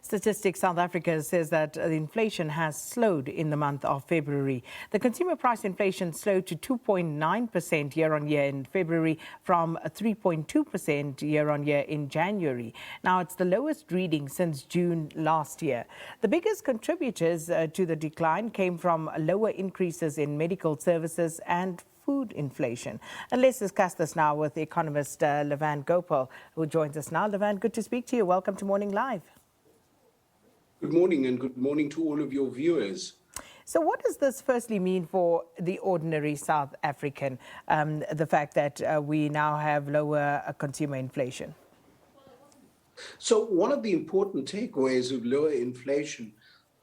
Statistics South Africa says that the inflation has slowed in the month of February. The consumer price inflation slowed to 2.9% year-on-year in February from 3.2% year-on-year in January. Now, it's the lowest reading since June last year. The biggest contributors to the decline came from lower increases in medical services and food inflation. And let's discuss this now with Economist Lavan Gopaul, who joins us now. Lavan, good to speak to you. Welcome to Morning Live. Good morning, and good morning to all of your viewers. So what does this firstly mean for the ordinary South African, the fact that we now have lower consumer inflation? So one of the important takeaways of lower inflation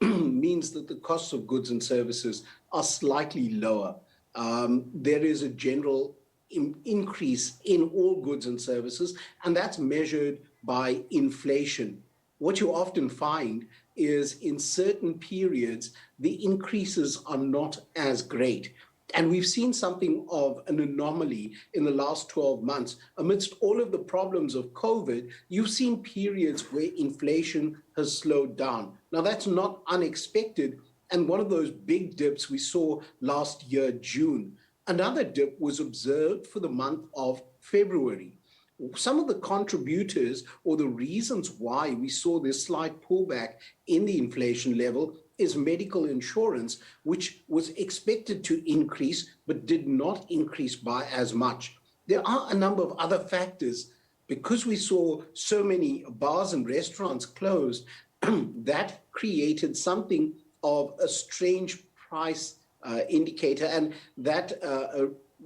means that the costs of goods and services are slightly lower. There is a general increase in all goods and services, and that's measured by inflation. What you often find is in certain periods, the increases are not as great. And we've seen something of an anomaly in the last 12 months. Amidst all of the problems of COVID, you've seen periods where inflation has slowed down. Now, that's not unexpected. And one of those big dips we saw last year, June. Another dip was observed for the month of February. Some of the contributors or the reasons why we saw this slight pullback in the inflation level is medical insurance, which was expected to increase but did not increase by as much. There are a number of other factors. Because we saw so many bars and restaurants closed, that created something of a strange price indicator, and that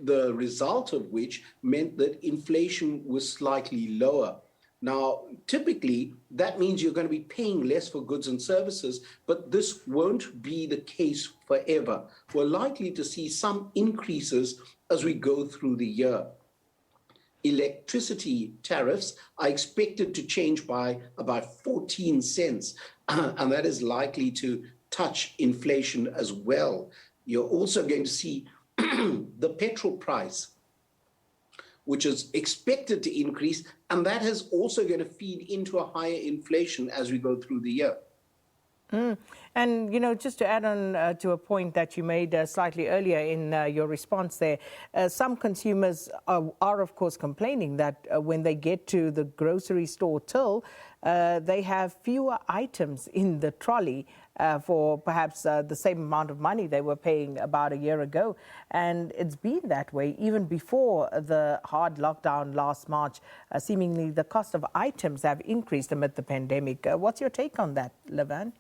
the result of which meant that inflation was slightly lower. Now, typically, that means you're going to be paying less for goods and services, but this won't be the case forever. We're likely to see some increases as we go through the year. Electricity tariffs are expected to change by about 14 cents, and that is likely to touch inflation as well. You're also going to see the petrol price, which is expected to increase, and that is also going to feed into a higher inflation as we go through the year. And, you know, just to add on to a point that you made slightly earlier in your response there, some consumers are, of course, complaining that when they get to the grocery store till, they have fewer items in the trolley for perhaps the same amount of money they were paying about a year ago. And it's been that way even before the hard lockdown last March. Seemingly the cost of items have increased amid the pandemic. What's your take on that, Lavan?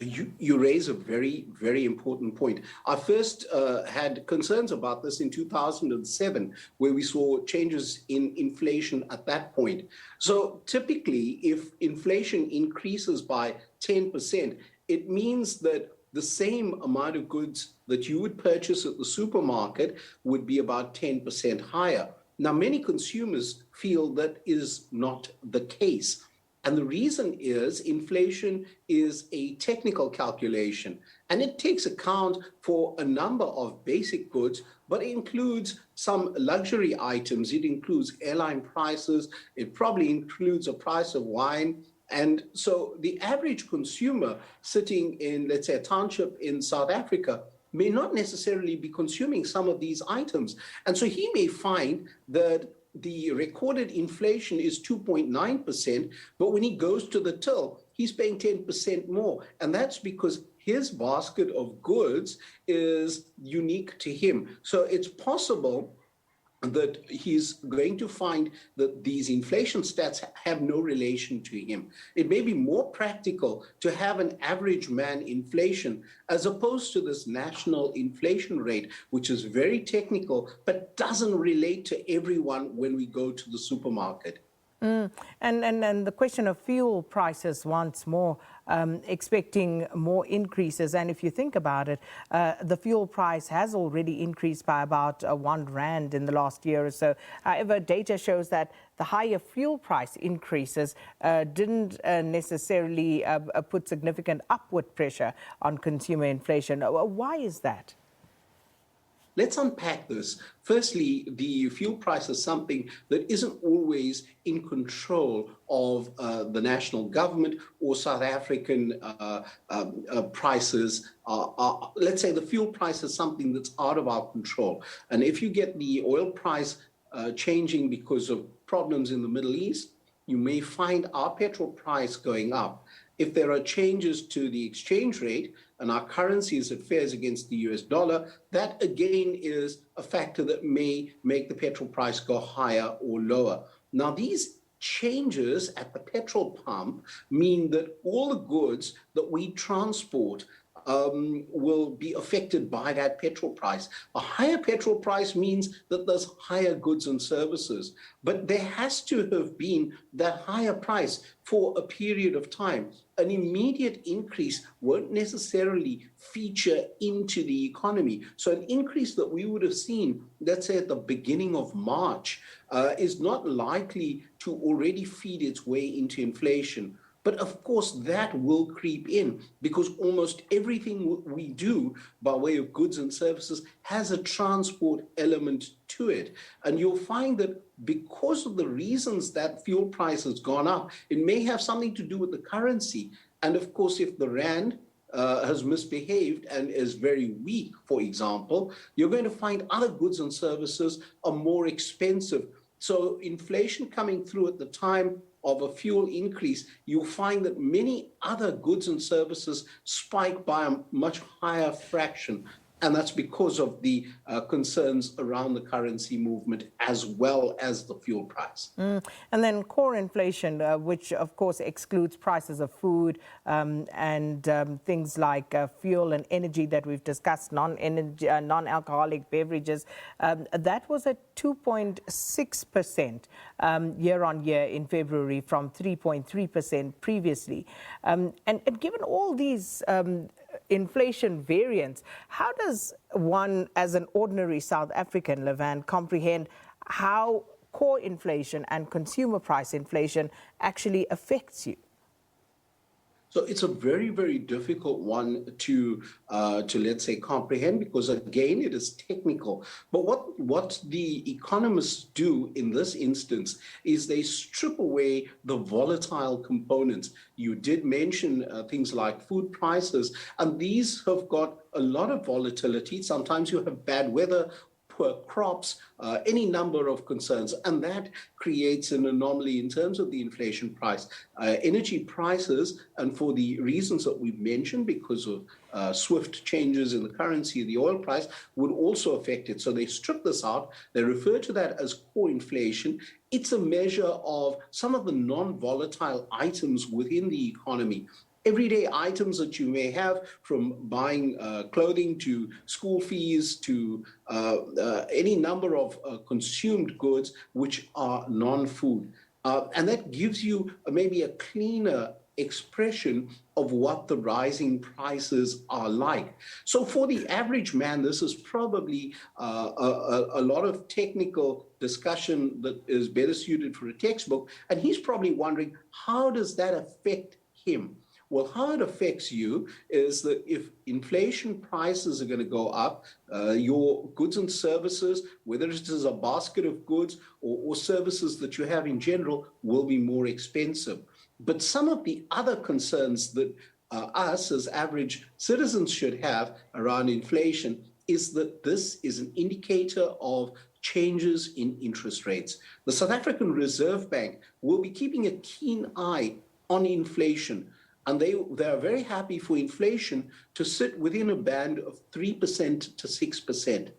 You raise a very, very important point. I first had concerns about this in 2007, where we saw changes in inflation at that point. So typically, if inflation increases by 10%, it means that the same amount of goods that you would purchase at the supermarket would be about 10% higher. Now, many consumers feel that is not the case. And the reason is inflation is a technical calculation, and it takes account for a number of basic goods, but it includes some luxury items. It includes airline prices. It probably includes a price of wine. And so the average consumer sitting in, let's say, a township in South Africa may not necessarily be consuming some of these items. And so he may find that the recorded inflation is 2.9%, but when he goes to the till, he's paying 10% more. And that's because his basket of goods is unique to him. So it's possible that he's going to find that these inflation stats have no relation to him. It may be more practical to have an average man inflation as opposed to this national inflation rate, which is very technical, but doesn't relate to everyone when we go to the supermarket. And the question of fuel prices once more, expecting more increases. And if you think about it, the fuel price has already increased by about R1 in the last year or so. However, data shows that the higher fuel price increases didn't necessarily put significant upward pressure on consumer inflation. Why is that? Let's unpack this. Firstly, the fuel price is something that isn't always in control of the national government or South African prices. Let's say the fuel price is something that's out of our control. And if you get the oil price changing because of problems in the Middle East, you may find our petrol price going up. If there are changes to the exchange rate and our currency as it fares against the US dollar, that again is a factor that may make the petrol price go higher or lower. Now, these changes at the petrol pump mean that all the goods that we transport will be affected by that petrol price. A higher petrol price means that there's higher goods and services, but there has to have been that higher price for a period of time. An immediate increase won't necessarily feature into the economy. So an increase that we would have seen, let's say at the beginning of March, is not likely to already feed its way into inflation. But of course, that will creep in because almost everything we do by way of goods and services has a transport element to it. And you'll find that because of the reasons that fuel price has gone up, it may have something to do with the currency. And of course, if the rand has misbehaved and is very weak, for example, you're going to find other goods and services are more expensive. So inflation coming through at the time of a fuel increase, you'll find that many other goods and services spike by a much higher fraction. And that's because of the concerns around the currency movement as well as the fuel price. And then core inflation, which of course excludes prices of food and things like fuel and energy that we've discussed, non-alcoholic beverages, that was at 2.6% year on year in February from 3.3% previously. And given all these inflation variants, how does one, as an ordinary South African, Lavan, comprehend how core inflation and consumer price inflation actually affects you? So it's a very, very difficult one to let's say comprehend because again it is technical. But what the economists do in this instance is they strip away the volatile components. You did mention things like food prices, and these have got a lot of volatility. Sometimes you have bad weather, poor crops, any number of concerns, and that creates an anomaly in terms of the inflation price. Energy prices, and for the reasons that we've mentioned, because of swift changes in the currency of the oil price, would also affect it. So they strip this out. They refer to that as core inflation. It's a measure of some of the non-volatile items within the economy. Everyday items that you may have, from buying clothing to school fees to any number of consumed goods which are non-food. And that gives you maybe a cleaner expression of what the rising prices are like. So for the average man, this is probably a lot of technical discussion that is better suited for a textbook. And he's probably wondering, how does that affect him? Well, how it affects you is that if inflation prices are going to go up, your goods and services, whether it is a basket of goods or services that you have in general, will be more expensive. But some of the other concerns that us as average citizens should have around inflation is that this is an indicator of changes in interest rates. The South African Reserve Bank will be keeping a keen eye on inflation. And they are very happy for inflation to sit within a band of 3% to 6%.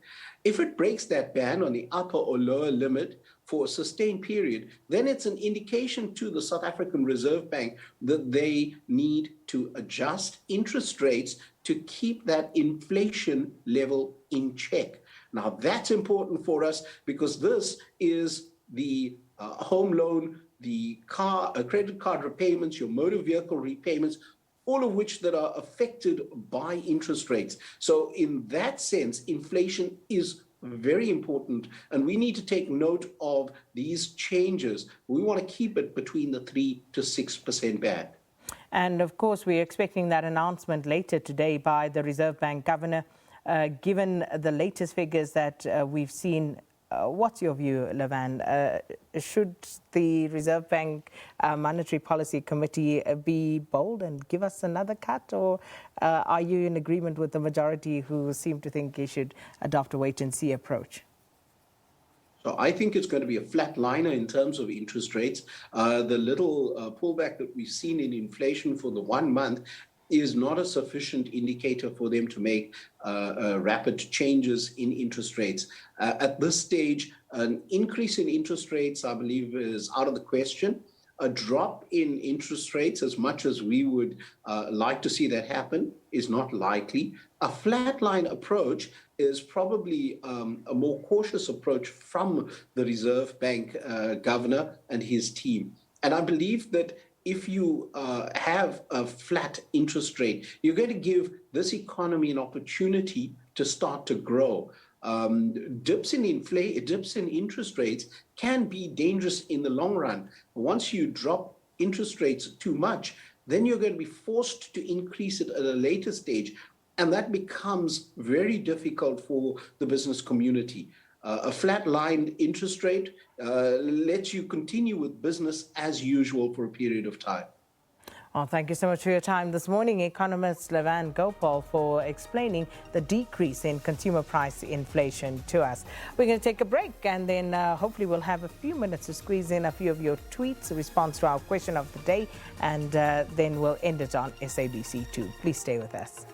If it breaks that band on the upper or lower limit for a sustained period, then it's an indication to the South African Reserve Bank that they need to adjust interest rates to keep that inflation level in check. Now, that's important for us because this is the home loan, the credit card repayments, your motor vehicle repayments, all of which that are affected by interest rates. So in that sense, inflation is very important, and we need to take note of these changes. We want to keep it between the 3 to 6% band. And of course, we're expecting that announcement later today by the Reserve Bank Governor. given the latest figures that we've seen. What's your view, Lavan? Should the Reserve Bank Monetary Policy Committee be bold and give us another cut, or are you in agreement with the majority who seem to think he should adopt a wait-and-see approach? So I think it's going to be a flatliner in terms of interest rates. The little pullback that we've seen in inflation for the 1 month is not a sufficient indicator for them to make rapid changes in interest rates. At this stage, an increase in interest rates, I believe, is out of the question. A drop in interest rates, as much as we would like to see that happen, is not likely. A flatline approach is probably a more cautious approach from the Reserve Bank governor and his team. And I believe that if you have a flat interest rate, you're going to give this economy an opportunity to start to grow. Dips in interest rates can be dangerous in the long run. Once you drop interest rates too much, then you're going to be forced to increase it at a later stage. And that becomes very difficult for the business community. A flat-line interest rate lets you continue with business as usual for a period of time. Well, thank you so much for your time this morning, Economist Lavan Gopaul, for explaining the decrease in consumer price inflation to us. We're going to take a break, and then hopefully we'll have a few minutes to squeeze in a few of your tweets, a response to our question of the day, and then we'll end it on SABC 2. Please stay with us.